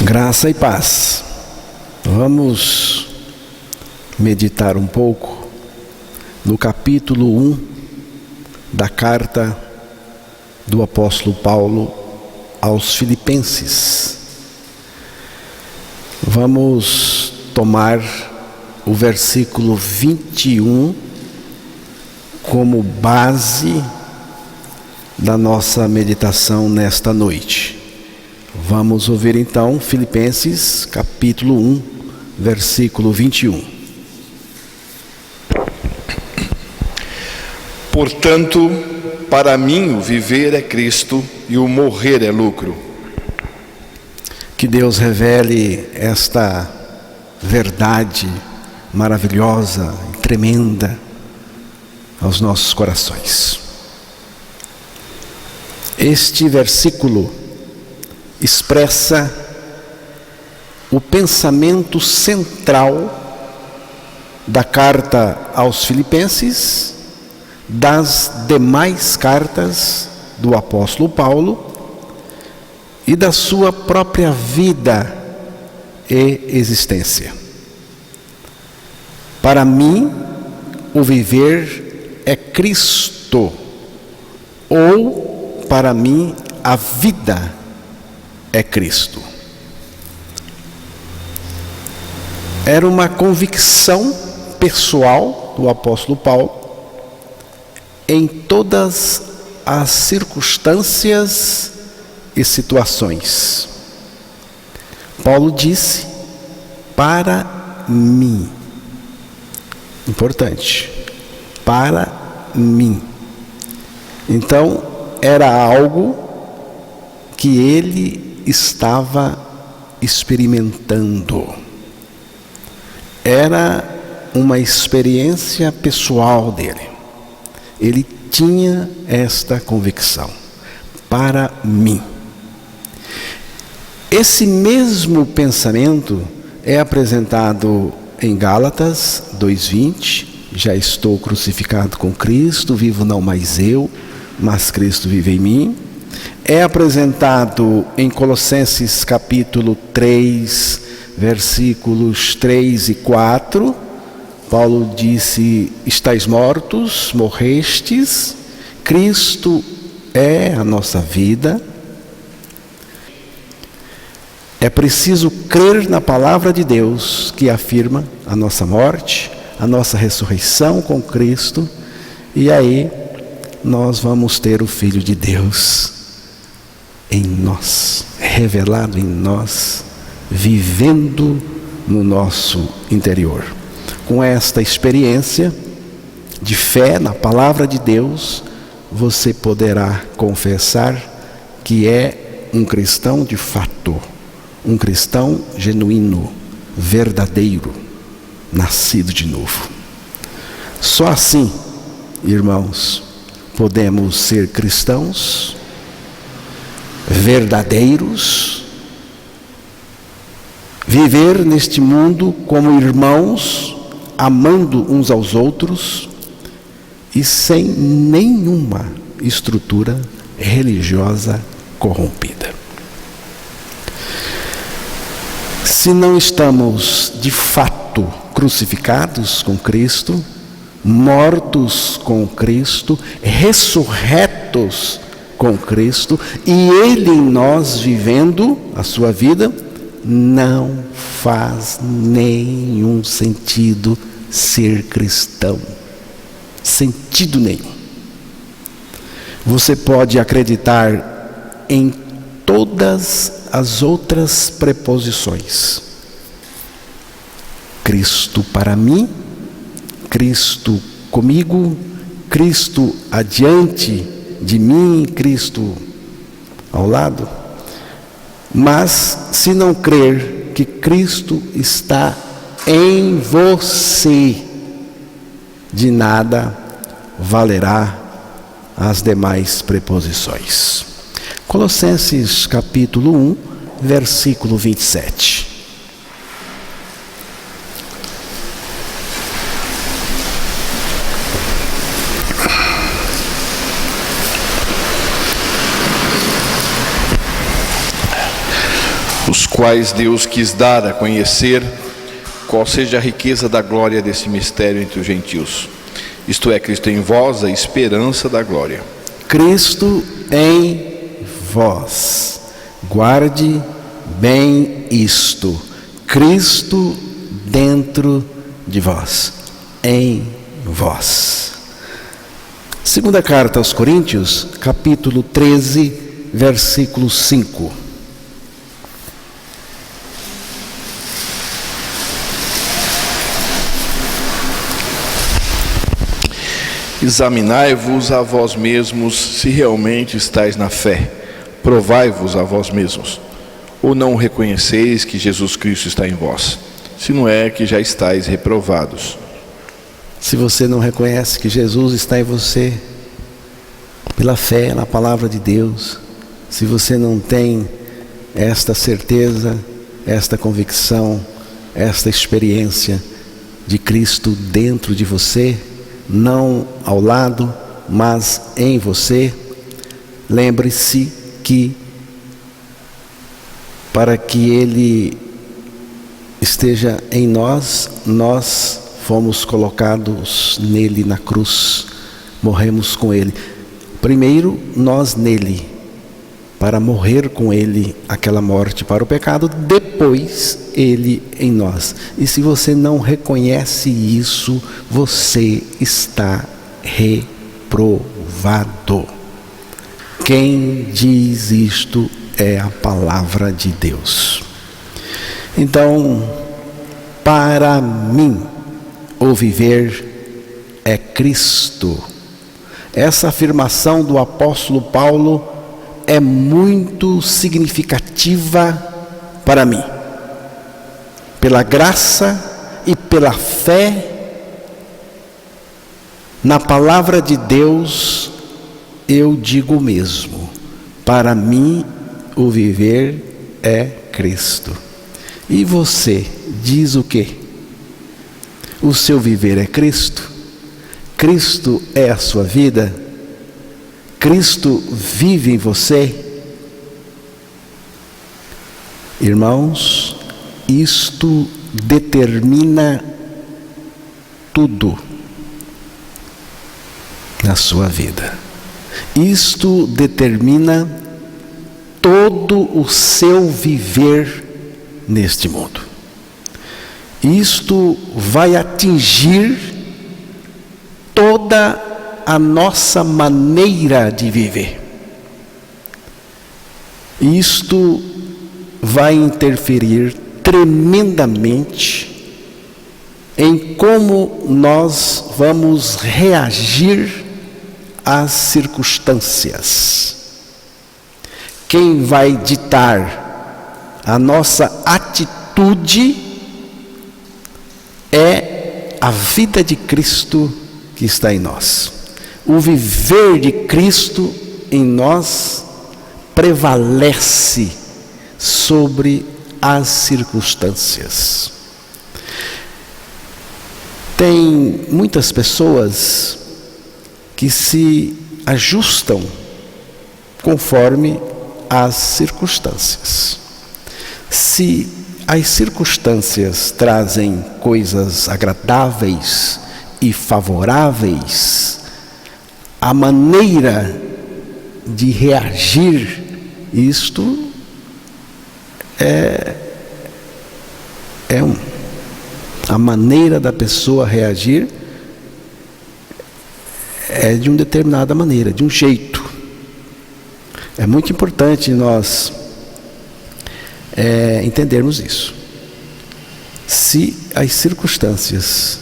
Graça e paz. Vamos meditar um pouco no capítulo 1 da carta do apóstolo Paulo aos Filipenses. Vamos tomar o versículo 21 como base da nossa meditação nesta noite. Vamos ouvir então Filipenses capítulo 1, versículo 21. Portanto, para mim o viver é Cristo e o morrer é lucro. Que Deus revele esta verdade maravilhosa e tremenda aos nossos corações. Este versículo expressa o pensamento central da carta aos Filipenses, das demais cartas do apóstolo Paulo e da sua própria vida e existência. Para mim, o viver é Cristo, ou para mim, a vida é Cristo. Era uma convicção pessoal do apóstolo Paulo em todas as circunstâncias e situações. Paulo disse: para mim. Importante. Para mim. Então, era algo que ele estava experimentando. Era uma experiência pessoal dele. Ele tinha esta convicção. Para mim. Esse mesmo pensamento é apresentado em Gálatas 2:20. Já estou crucificado com Cristo, vivo não mais eu, mas Cristo vive em mim. É apresentado em Colossenses capítulo 3, versículos 3 e 4. Paulo disse: estais mortos, morrestes, Cristo é a nossa vida. É preciso crer na palavra de Deus que afirma a nossa morte, a nossa ressurreição com Cristo, e aí nós vamos ter o Filho de Deus em nós, revelado em nós, vivendo no nosso interior. Com esta experiência de fé na palavra de Deus, você poderá confessar que é um cristão de fato, um cristão genuíno, verdadeiro, nascido de novo. Só assim, irmãos, podemos ser cristãos verdadeiros, viver neste mundo como irmãos, amando uns aos outros e sem nenhuma estrutura religiosa corrompida. Se não estamos de fato crucificados com Cristo, mortos com Cristo, ressurretos com Cristo, e Ele em nós vivendo a sua vida, não faz nenhum sentido ser cristão. Sentido nenhum. Você pode acreditar em todas as outras preposições. Cristo para mim, Cristo comigo, Cristo adiante de mim, Cristo ao lado. Mas se não crer que Cristo está em você, de nada valerá as demais preposições. Colossenses capítulo 1, versículo 27. os quais Deus quis dar a conhecer qual seja a riqueza da glória desse mistério entre os gentios. Isto é, Cristo em vós, a esperança da glória. Cristo em vós. Guarde bem isto. Cristo dentro de vós. Em vós. Segunda carta aos Coríntios, capítulo 13, versículo 5. Examinai-vos a vós mesmos se realmente estáis na fé. Provai-vos a vós mesmos. Ou não reconheceis que Jesus Cristo está em vós? Se não é que já estáis reprovados. Se você não reconhece que Jesus está em você, pela fé na palavra de Deus, se você não tem esta certeza, esta convicção, esta experiência de Cristo dentro de você, não ao lado, mas em você, lembre-se que para que Ele esteja em nós, nós fomos colocados nele na cruz, morremos com Ele. Primeiro nós nele, para morrer com Ele aquela morte para o pecado, depois Ele em nós. E se você não reconhece isso, você está reprovado. Quem diz isto é a palavra de Deus. Então, para mim, o viver é Cristo. Essa afirmação do apóstolo Paulo é muito significativa para mim. Pela graça e pela fé na palavra de Deus, eu digo mesmo: para mim o viver é Cristo. E você diz o quê? O seu viver é Cristo? Cristo é a sua vida? Cristo vive em você? Irmãos, isto determina tudo na sua vida. Isto determina todo o seu viver neste mundo. Isto vai atingir toda a nossa maneira de viver. Isto vai interferir tremendamente em como nós vamos reagir às circunstâncias. Quem vai ditar a nossa atitude é a vida de Cristo que está em nós. O viver de Cristo em nós prevalece sobre as circunstâncias. Tem muitas pessoas que se ajustam conforme as circunstâncias. Se as circunstâncias trazem coisas agradáveis e favoráveis, a maneira de reagir, isto a maneira da pessoa reagir é de uma determinada maneira, de um jeito. É muito importante nós entendermos isso. Se as circunstâncias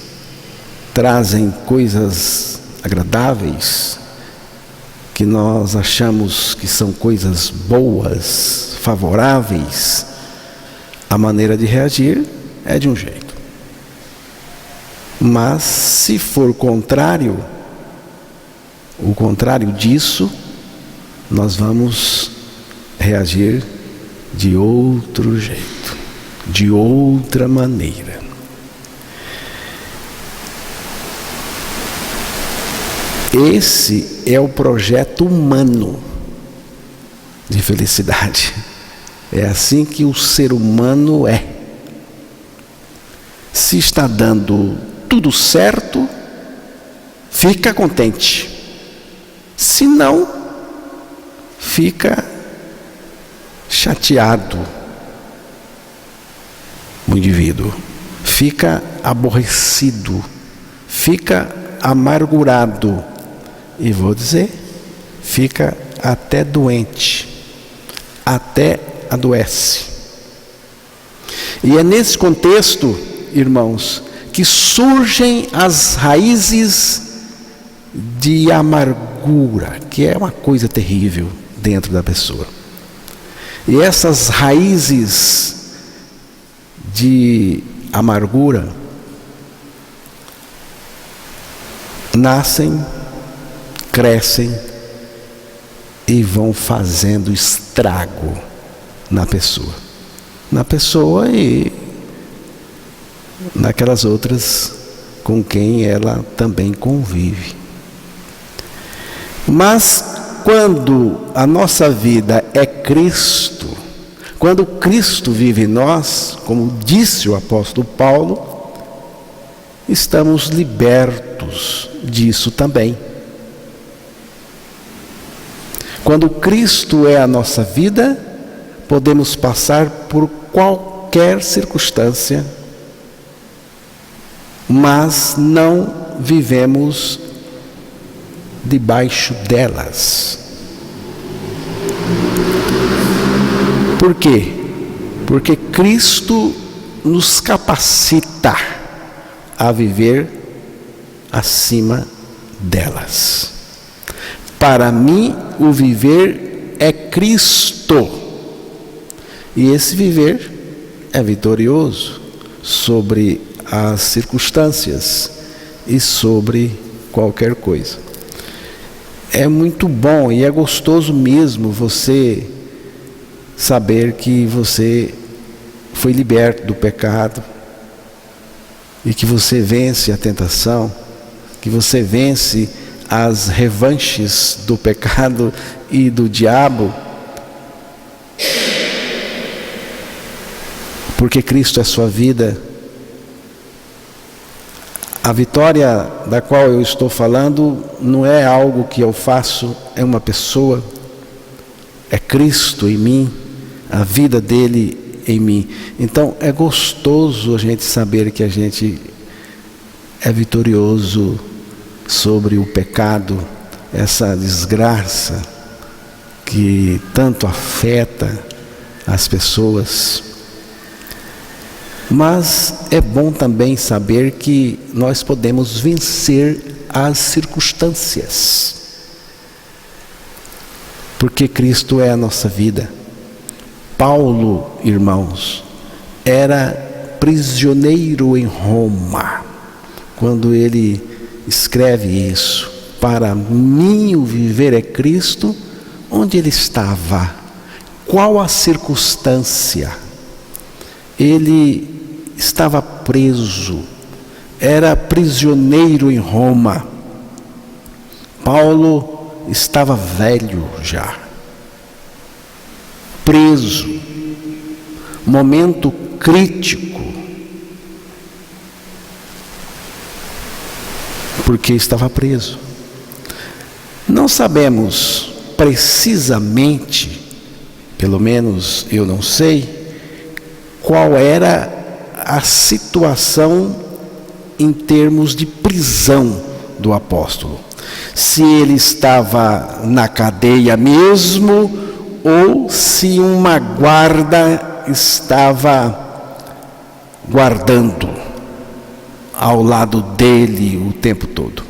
trazem coisas agradáveis, que nós achamos que são coisas boas, favoráveis, a maneira de reagir é de um jeito. Mas se for o contrário disso, nós vamos reagir de outro jeito, de outra maneira. Esse é o projeto humano de felicidade. É assim que o ser humano é. Se está dando tudo certo, fica contente. Se não, fica chateado. O indivíduo fica aborrecido, fica amargurado e vou dizer, fica até doente, até adoece. E é nesse contexto, irmãos, que surgem as raízes de amargura, que é uma coisa terrível dentro da pessoa. E essas raízes de amargura nascem, crescem e vão fazendo estrago na pessoa e naquelas outras com quem ela também convive. Mas quando a nossa vida é Cristo, quando Cristo vive em nós, como disse o apóstolo Paulo, estamos libertos disso também. Quando Cristo é a nossa vida, podemos passar por qualquer circunstância, mas não vivemos debaixo delas. Por quê? Porque Cristo nos capacita a viver acima delas. Para mim, o viver é Cristo. E esse viver é vitorioso sobre as circunstâncias e sobre qualquer coisa. É muito bom e é gostoso mesmo você saber que você foi liberto do pecado e que você vence a tentação, que você vence as revanches do pecado e do diabo, porque Cristo é sua vida. A vitória da qual eu estou falando não é algo que eu faço, é uma pessoa, é Cristo em mim, a vida dele em mim. Então é gostoso a gente saber que a gente é vitorioso sobre o pecado, essa desgraça que tanto afeta as pessoas. Mas é bom também saber que nós podemos vencer as circunstâncias, porque Cristo é a nossa vida. Paulo, irmãos, era prisioneiro em Roma, quando ele escreve isso. Para mim o viver é Cristo. Onde ele estava? Qual a circunstância? Ele estava preso, era prisioneiro em Roma. Paulo estava velho já, preso, momento crítico, porque estava preso. Não sabemos precisamente, pelo menos eu não sei, qual era a situação em termos de prisão do apóstolo. Se ele estava na cadeia mesmo, ou se uma guarda estava guardando ao lado dele o tempo todo.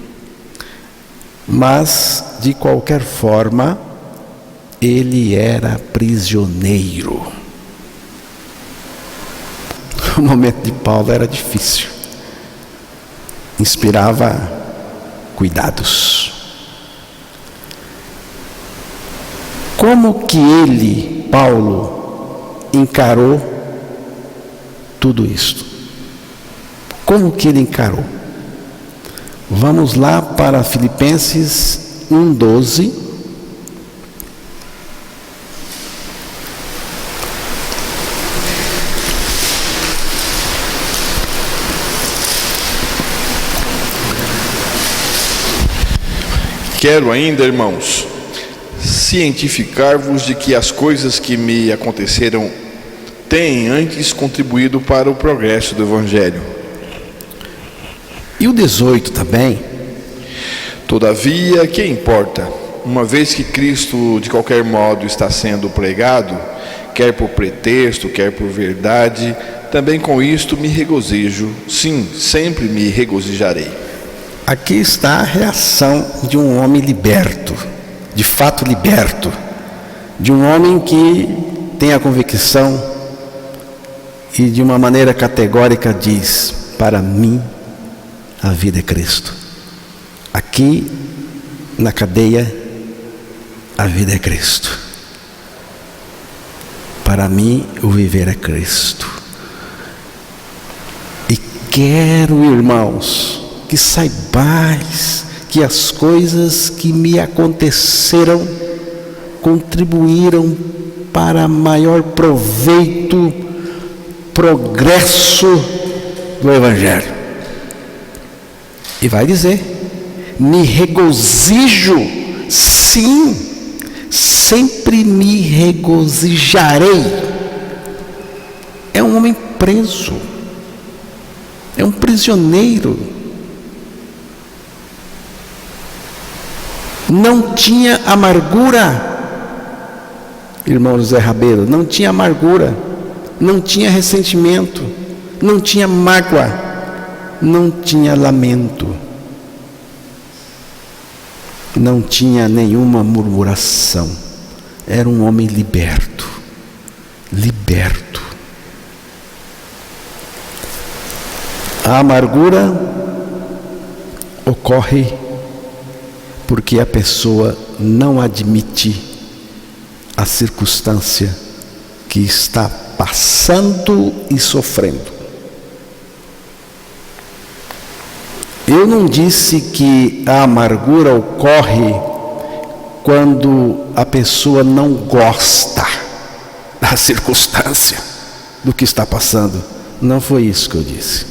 Mas, de qualquer forma, ele era prisioneiro. O momento de Paulo era difícil, inspirava cuidados. Como que ele, Paulo, encarou tudo isto? Como que ele encarou? Vamos lá para Filipenses 1:12. Quero ainda, irmãos, cientificar-vos de que as coisas que me aconteceram têm antes contribuído para o progresso do Evangelho. E o 18 também. Todavia, que importa? Uma vez que Cristo, de qualquer modo, está sendo pregado, quer por pretexto, quer por verdade, também com isto me regozijo. Sim, sempre me regozijarei. Aqui está a reação de um homem liberto, de fato liberto, de um homem que tem a convicção e de uma maneira categórica diz: para mim a vida é Cristo. Aqui na cadeia a vida é Cristo. Para mim o viver é Cristo. E quero, irmãos, que saibais que as coisas que me aconteceram contribuíram para maior proveito, progresso do Evangelho. E vai dizer: me regozijo, sim, sempre me regozijarei. É um homem preso, é um prisioneiro. Não tinha amargura, irmão José Rabeiro, não tinha amargura, não tinha ressentimento, não tinha mágoa, não tinha lamento, não tinha nenhuma murmuração. Era um homem liberto, liberto. A amargura ocorre porque a pessoa não admite a circunstância que está passando e sofrendo. Eu não disse que a amargura ocorre quando a pessoa não gosta da circunstância, do que está passando. Não foi isso que eu disse.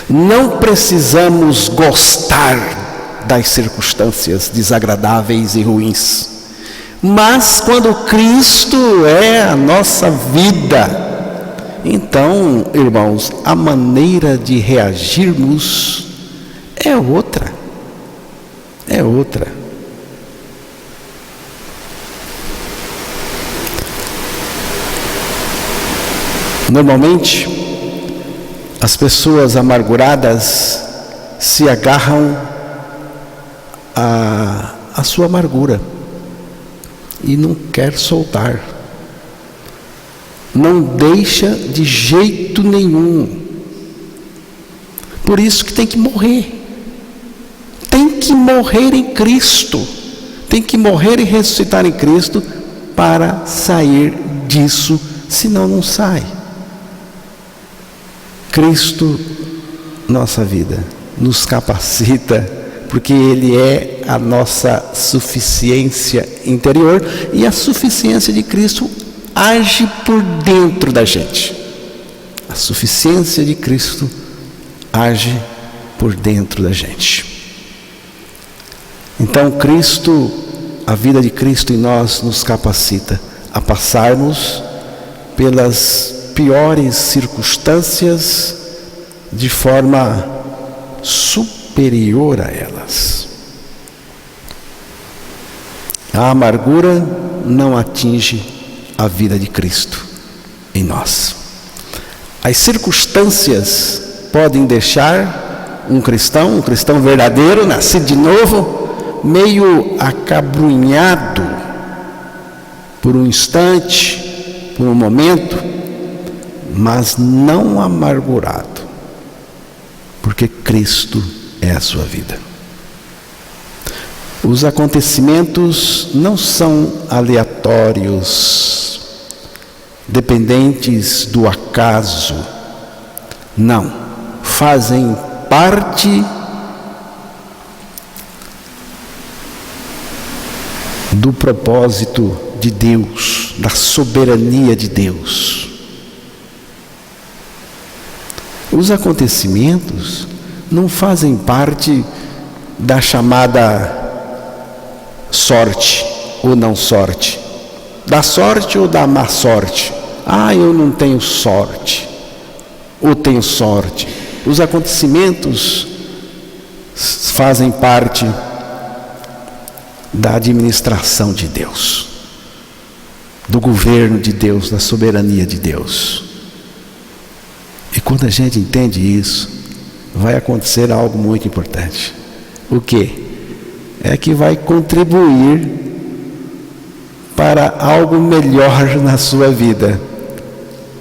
Não precisamos gostar das circunstâncias desagradáveis e ruins, mas quando Cristo é a nossa vida, então, irmãos, a maneira de reagirmos é outra. É outra. Normalmente, as pessoas amarguradas se agarram a sua amargura e não quer soltar, não deixa de jeito nenhum. Por isso que tem que morrer em Cristo, tem que morrer e ressuscitar em Cristo para sair disso, senão não sai. Cristo, nossa vida, nos capacita, porque Ele é a nossa suficiência interior, e a suficiência de Cristo age por dentro da gente. A suficiência de Cristo age por dentro da gente. Então Cristo, a vida de Cristo em nós nos capacita a passarmos pelas piores circunstâncias de forma superior a elas. A amargura não atinge a vida de Cristo em nós. As circunstâncias podem deixar um cristão verdadeiro, nascido de novo, meio acabrunhado por um instante, por um momento, mas não amargurado, porque Cristo é a sua vida. Os acontecimentos não são aleatórios, dependentes do acaso. Não, fazem parte do propósito de Deus, da soberania de Deus. Os acontecimentos não fazem parte da chamada sorte ou não sorte, da sorte ou da má sorte. Eu não tenho sorte, ou tenho sorte. Os acontecimentos fazem parte da administração de Deus, do governo de Deus, da soberania de Deus. E quando a gente entende isso, vai acontecer algo muito importante. O quê? É que vai contribuir para algo melhor na sua vida,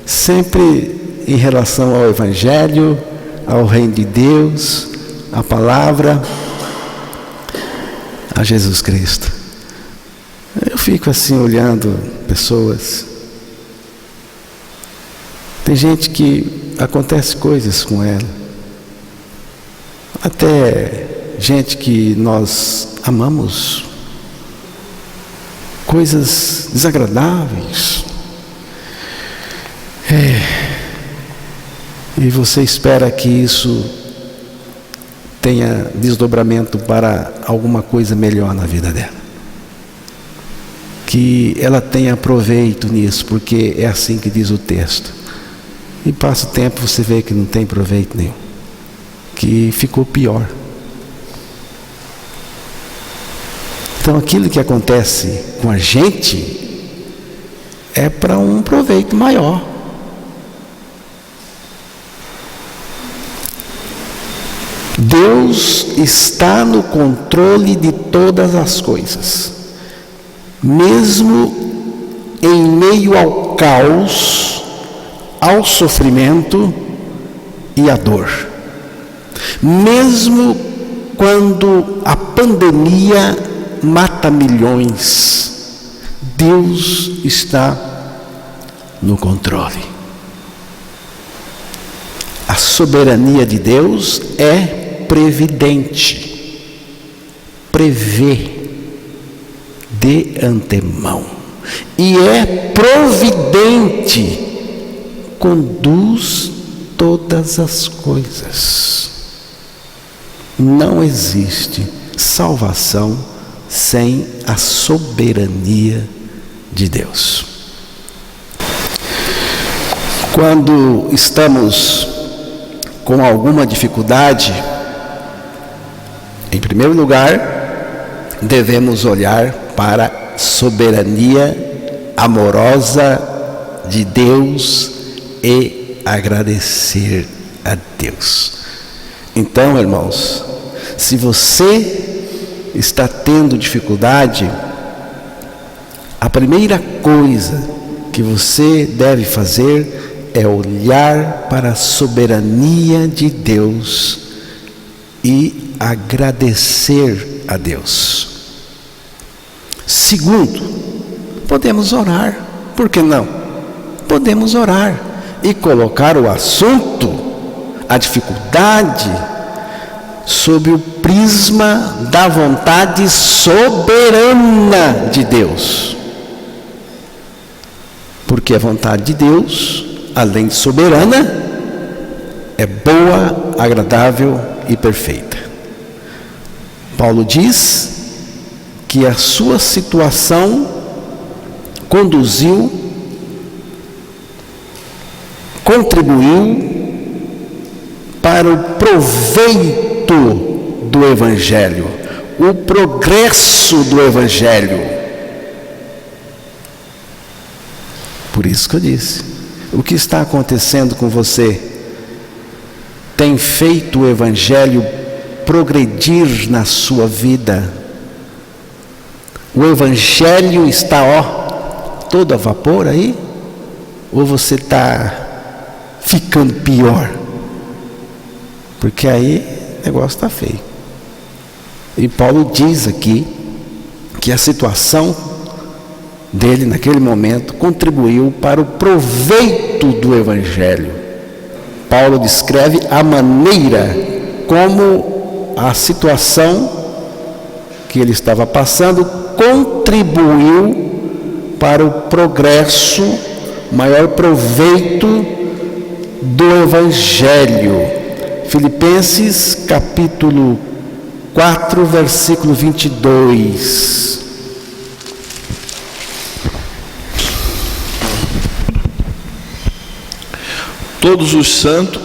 sempre em relação ao Evangelho, ao Reino de Deus, à Palavra, a Jesus Cristo. Eu fico assim olhando pessoas. Tem gente que acontece coisas com ela, até gente que nós amamos, coisas desagradáveis. E você espera que isso tenha desdobramento para alguma coisa melhor na vida dela, que ela tenha proveito nisso, porque é assim que diz o texto. E passa o tempo, você vê que não tem proveito nenhum, que ficou pior. Então aquilo que acontece com a gente é para um proveito maior. Deus está no controle de todas as coisas, mesmo em meio ao caos, ao sofrimento e à dor. Mesmo quando a pandemia mata milhões, Deus está no controle. A soberania de Deus é previdente, prevê de antemão, e é providente, conduz todas as coisas. Não existe salvação sem a soberania de Deus. Quando estamos com alguma dificuldade, em primeiro lugar, devemos olhar para a soberania amorosa de Deus e agradecer a Deus. Então, irmãos, se você está tendo dificuldade, a primeira coisa que você deve fazer é olhar para a soberania de Deus e agradecer a Deus. Segundo, podemos orar. Por que não? Podemos orar e colocar o assunto, a dificuldade, sob o prisma da vontade soberana de Deus. Porque a vontade de Deus, além de soberana, é boa, agradável e perfeita. Paulo diz que a sua situação contribuiu para o proveito do Evangelho, o progresso do Evangelho. Por isso que eu disse, o que está acontecendo com você tem feito o Evangelho progredir na sua vida? O Evangelho está, todo a vapor aí? Ou você está ficando pior? Porque aí o negócio está feio. E Paulo diz aqui que a situação dele naquele momento contribuiu para o proveito do Evangelho. Paulo descreve a maneira como a situação que ele estava passando contribuiu para o progresso, maior proveito do Evangelho. Filipenses capítulo 4, versículo 22. Todos os santos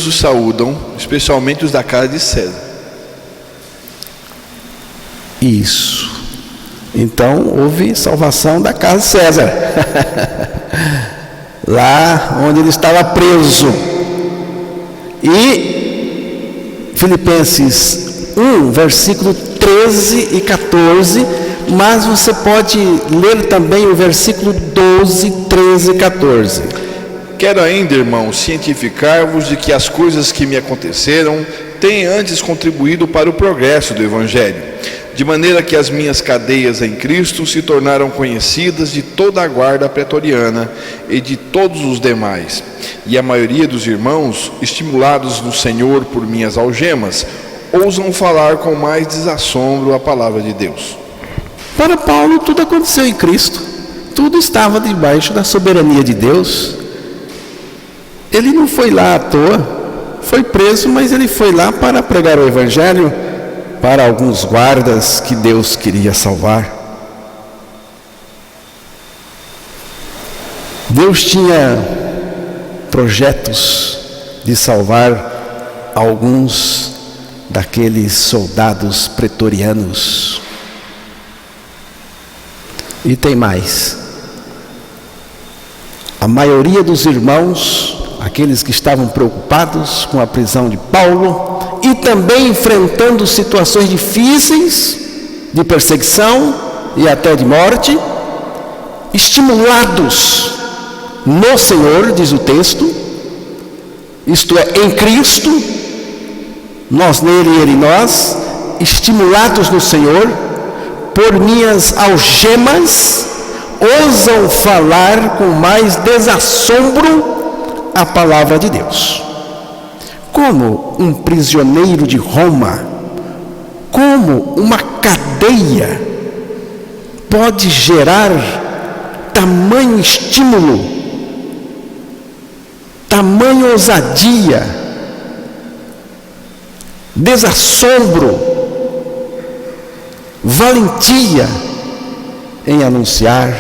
os saúdam, especialmente os da casa de César. Isso. Então houve salvação da casa de César. Lá onde ele estava preso. E Filipenses 1, versículo 13 e 14, mas você pode ler também o versículo 12, 13 e 14. Quero ainda, irmãos, cientificar-vos de que as coisas que me aconteceram têm antes contribuído para o progresso do Evangelho, de maneira que as minhas cadeias em Cristo se tornaram conhecidas de toda a guarda pretoriana e de todos os demais. E a maioria dos irmãos, estimulados no Senhor por minhas algemas, ousam falar com mais desassombro a palavra de Deus. Para Paulo, tudo aconteceu em Cristo. Tudo estava debaixo da soberania de Deus. Ele não foi lá à toa. Foi preso, mas ele foi lá para pregar o Evangelho para alguns guardas que Deus queria salvar. Deus tinha projetos de salvar alguns daqueles soldados pretorianos. E tem mais. A maioria dos irmãos, aqueles que estavam preocupados com a prisão de Paulo e também enfrentando situações difíceis de perseguição e até de morte, estimulados no Senhor, diz o texto, isto é, em Cristo, nós nele e ele em nós, estimulados no Senhor, por minhas algemas, ousam falar com mais desassombro a palavra de Deus. Como um prisioneiro de Roma, como uma cadeia pode gerar tamanho estímulo, tamanha ousadia, desassombro, valentia em anunciar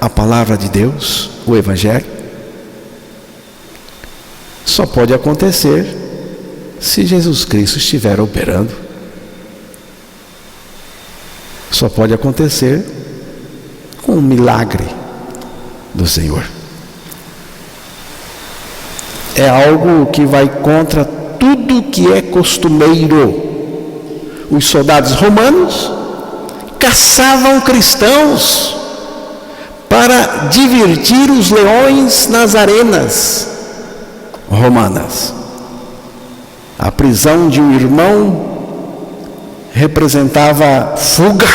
a palavra de Deus, o Evangelho? Só pode acontecer se Jesus Cristo estiver operando. Só pode acontecer com um milagre do Senhor. É algo que vai contra tudo que é costumeiro. Os soldados romanos caçavam cristãos para divertir os leões nas arenas romanas. A prisão de um irmão representava fuga,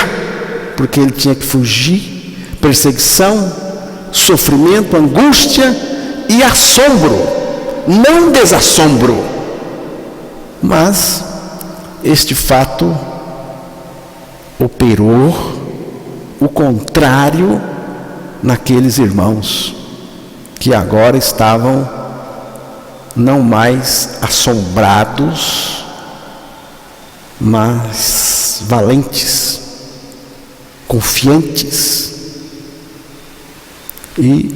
porque ele tinha que fugir, perseguição, sofrimento, angústia e assombro, não desassombro. Mas este fato operou o contrário naqueles irmãos que agora estavam não mais assombrados, mas valentes, confiantes, e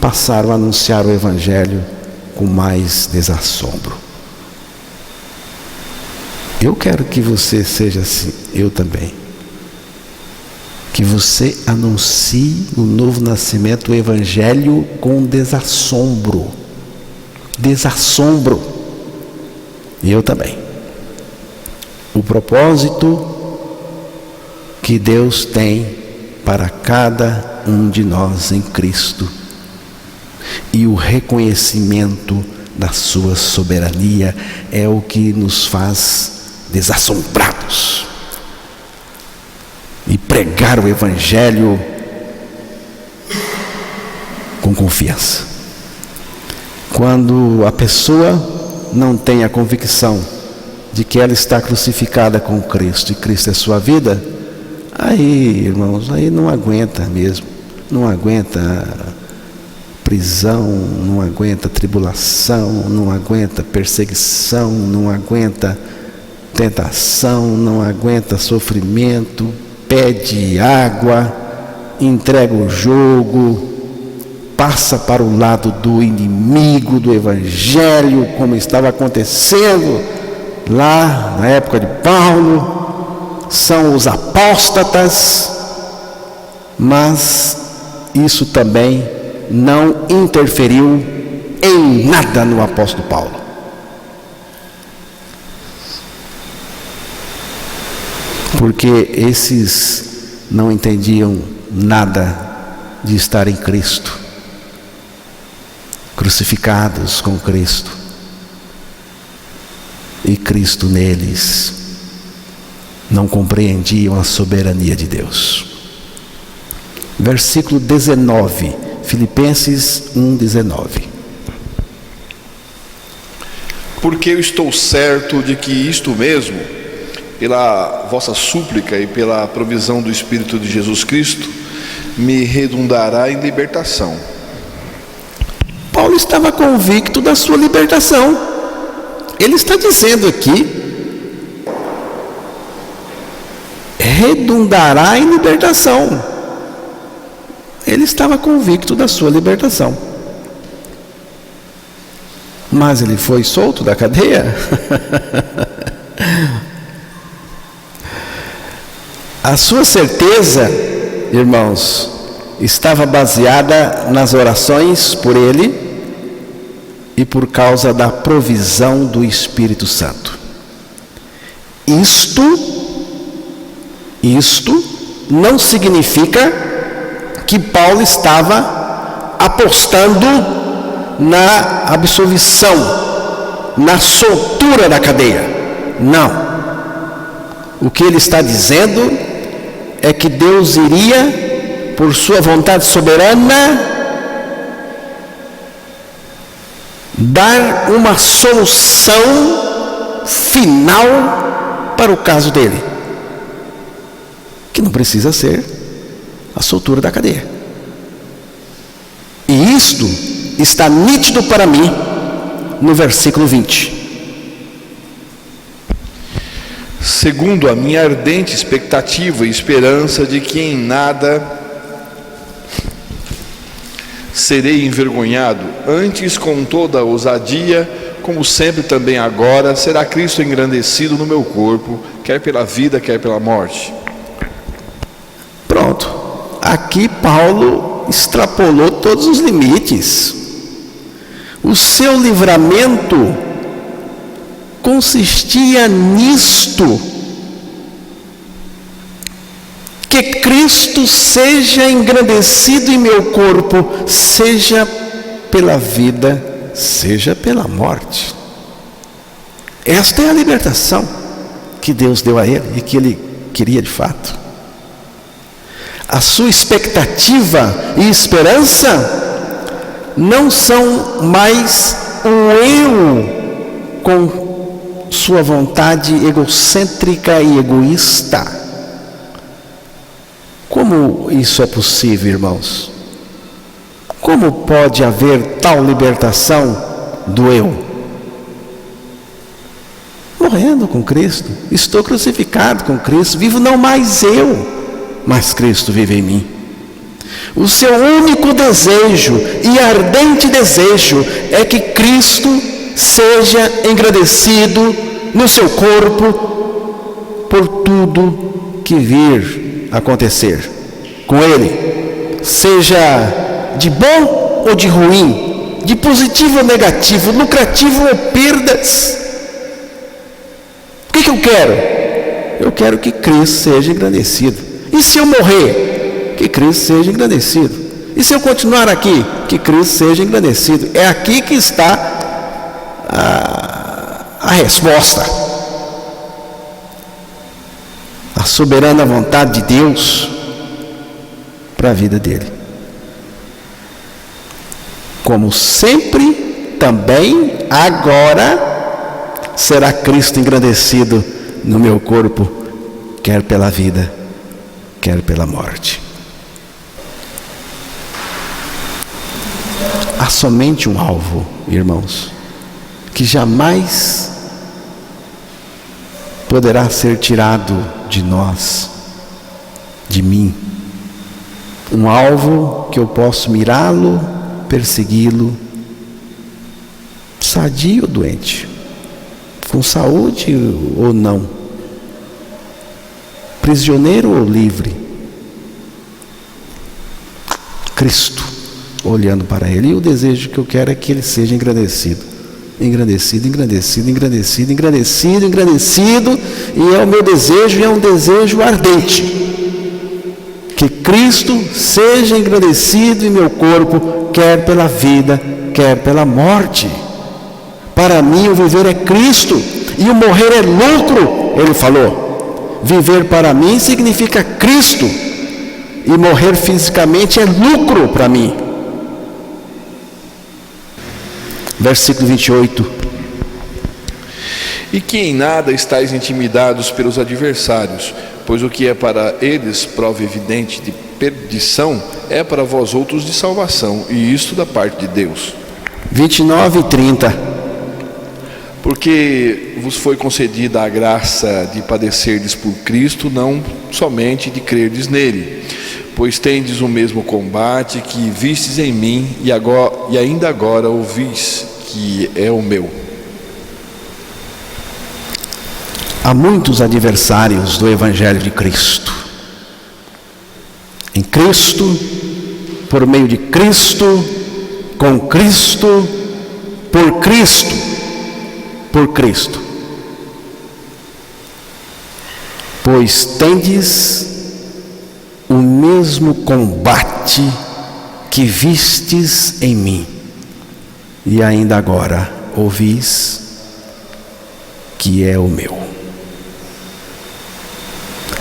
passaram a anunciar o Evangelho com mais desassombro. Eu quero que você seja assim, eu também. Que você anuncie o novo nascimento, o Evangelho com desassombro. Desassombro. E eu também. O propósito que Deus tem para cada um de nós em Cristo e o reconhecimento da sua soberania é o que nos faz desassombrados e pregar o Evangelho com confiança. Quando a pessoa não tem a convicção de que ela está crucificada com Cristo e Cristo é sua vida, aí, irmãos, aí não aguenta mesmo, não aguenta prisão, não aguenta tribulação, não aguenta perseguição, não aguenta tentação, não aguenta sofrimento, pede água, entrega o jogo, passa para o lado do inimigo do Evangelho, como estava acontecendo lá na época de Paulo. São os apóstatas, mas isso também não interferiu em nada no apóstolo Paulo. Porque esses não entendiam nada de estar em Cristo, crucificados com Cristo, e Cristo neles. Não compreendiam a soberania de Deus. Versículo 19, Filipenses 1:19. Porque eu estou certo de que isto mesmo, pela vossa súplica e pela provisão do Espírito de Jesus Cristo, me redundará em libertação. Paulo estava convicto da sua libertação. Ele está dizendo aqui, redundará em libertação. Ele estava convicto da sua libertação. Mas ele foi solto da cadeia? A sua certeza, irmãos, estava baseada nas orações por ele e por causa da provisão do Espírito Santo. Isto não significa que Paulo estava apostando na absolvição, na soltura da cadeia. Não. O que ele está dizendo é que Deus iria, por sua vontade soberana, dar uma solução final para o caso dele, que não precisa ser a soltura da cadeia. E isto está nítido para mim no versículo 20. Segundo a minha ardente expectativa e esperança de que em nada serei envergonhado, antes com toda a ousadia, como sempre também agora, será Cristo engrandecido no meu corpo, quer pela vida, quer pela morte. Pronto. Aqui Paulo extrapolou todos os limites. O seu livramento consistia nisto: que Cristo seja engrandecido em meu corpo, seja pela vida, seja pela morte. Esta é a libertação que Deus deu a ele e que ele queria de fato. A sua expectativa e esperança não são mais o eu com sua vontade egocêntrica e egoísta. Como isso é possível, irmãos? Como pode haver tal libertação do eu? Morrendo com Cristo, estou crucificado com Cristo, vivo não mais eu, mas Cristo vive em mim. O seu único desejo e ardente desejo é que Cristo seja engrandecido no seu corpo por tudo que vir acontecer com ele, seja de bom ou de ruim, de positivo ou negativo, lucrativo ou perdas. O que eu quero? Eu quero que Cristo seja engrandecido. E se eu morrer, que Cristo seja engrandecido. E se eu continuar aqui, que Cristo seja engrandecido. É aqui que está a resposta. A soberana vontade de Deus para a vida dele. Como sempre, também agora será Cristo engrandecido no meu corpo, quer pela vida, quer pela morte. há somente um alvo, irmãos, que jamais poderá ser tirado de nós, de mim. Um alvo que eu posso mirá-lo, persegui-lo, sadio ou doente, com saúde ou não, prisioneiro ou livre. Cristo, olhando para Ele. E o desejo que eu quero é que Ele seja engrandecido. Engrandecido, engrandecido, engrandecido, engrandecido, engrandecido. E é o meu desejo, e é um desejo ardente. Que Cristo seja engrandecido em meu corpo, quer pela vida, quer pela morte. Para mim o viver é Cristo, e o morrer é lucro, Ele falou. Viver para mim significa Cristo, e morrer fisicamente é lucro para mim. Versículo 28. E que em nada estáis intimidados pelos adversários, pois o que é para eles prova evidente de perdição, é para vós outros de salvação, e isto da parte de Deus. 29 e 30. Porque vos foi concedida a graça de padecerdes por Cristo, não somente de crerdes nele, pois tendes o mesmo combate que vistes em mim, e ainda agora ouvis que é o meu. Há muitos adversários do Evangelho de Cristo. Em Cristo, por meio de Cristo, com Cristo, por Cristo, por Cristo. Pois tendes o mesmo combate que vistes em mim, e ainda agora ouvis que é o meu.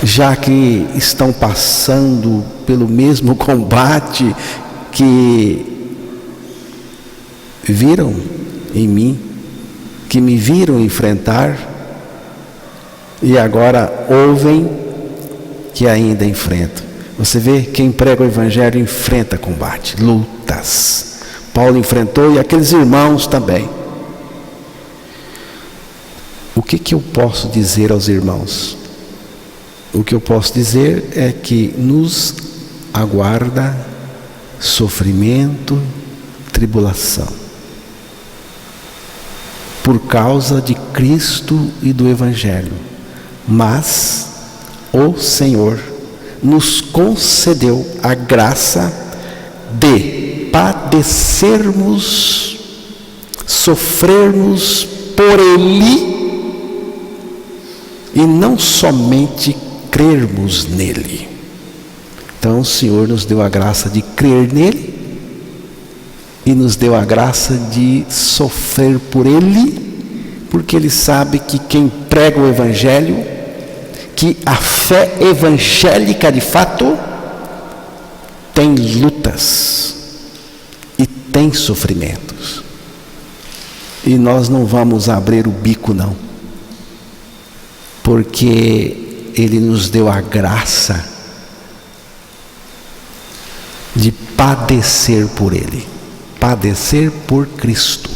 Já que estão passando pelo mesmo combate que viram em mim, que me viram enfrentar, e agora ouvem que ainda enfrentam. Você vê, quem prega o Evangelho enfrenta combate, lutas. Paulo enfrentou, e aqueles irmãos também. O que eu posso dizer aos irmãos? O que eu posso dizer é que nos aguarda sofrimento, tribulação, por causa de Cristo e do Evangelho. Mas o Senhor nos concedeu a graça de padecermos, sofrermos por Ele, e não somente crermos nele. Então o Senhor nos deu a graça de crer nele, e nos deu a graça de sofrer por Ele, porque Ele sabe que quem prega o Evangelho, que a fé evangélica de fato, tem lutas e tem sofrimentos. E nós não vamos abrir o bico não, porque Ele nos deu a graça de padecer por Ele, padecer por Cristo.